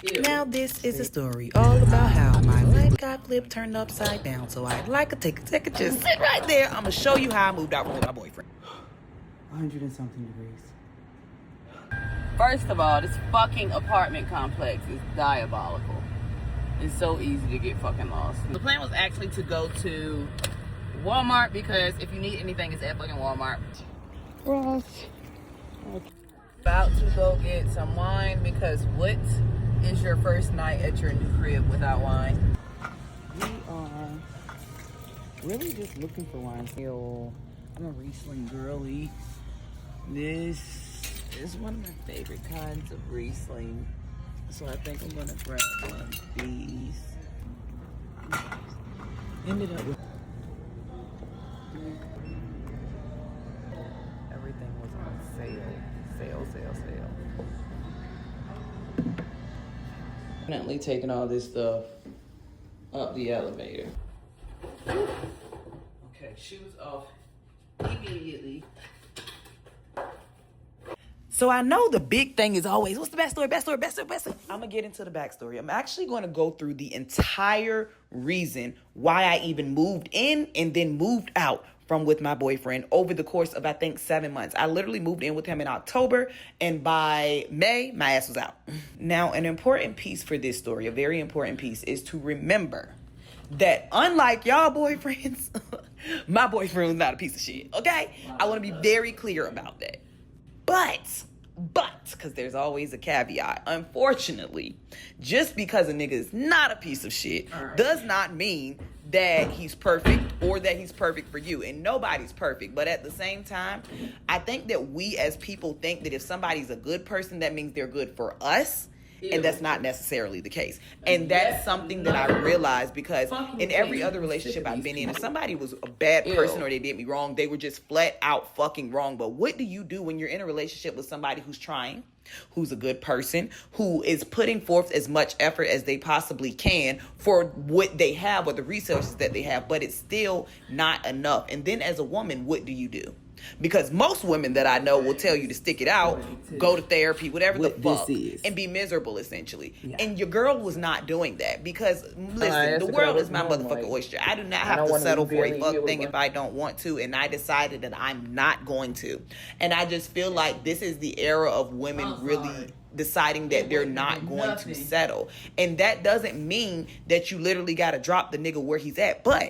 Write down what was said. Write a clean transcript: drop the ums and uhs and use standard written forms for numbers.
Ew. Now this is a story all about how my life got flipped, turned upside down. So I'd like to take a second, just sit right there. I'm gonna show you how I moved out with my boyfriend. 100 and something degrees. First of all, this fucking apartment complex is diabolical. It's so easy to get fucking lost. The plan was actually to go to Walmart because if you need anything, it's at fucking Walmart. Ross. About to go get some wine because what is your first night at your new crib without wine? We are really just looking for wine. Still, I'm a Riesling girly. This is one of my favorite kinds of Riesling. So I think I'm gonna grab one of these. Ended up with everything was on sale. Sale. Definitely taking all this stuff up the elevator. Okay, shoes off immediately. So I know the big thing is always, what's the best story? I'm gonna get into the backstory. I'm actually gonna go through the entire reason why I even moved in and then moved out from with my boyfriend over the course of, I think, 7 months. I literally moved in with him in October, and by May, my ass was out. Now, an important piece for this story, a very important piece, is to remember that unlike y'all boyfriends, my boyfriend was not a piece of shit, okay? I want to be very clear about that. But, because there's always a caveat, unfortunately, just because a nigga is not a piece of shit does not mean that he's perfect or that he's perfect for you. And nobody's perfect. But at the same time, I think that we as people think that if somebody's a good person, that means they're good for us. And that's not necessarily the case. And that's something that I realized because in every other relationship I've been in, if somebody was a bad person or they did me wrong, they were just flat out fucking wrong. But what do you do when you're in a relationship with somebody who's trying, who's a good person, who is putting forth as much effort as they possibly can for what they have or the resources that they have, but it's still not enough? And then as a woman, what do you do? Because most women that I know will tell you to stick it out, go to therapy, whatever the fuck, and be miserable, essentially. Yeah. And your girl was not doing that because, listen, the world is my motherfucking oyster. I do not have to settle for a fuck thing if I don't want to, and I decided that I'm not going to. And I just feel like this is the era of women really deciding that they're not going to settle. And that doesn't mean that you literally got to drop the nigga where he's at, but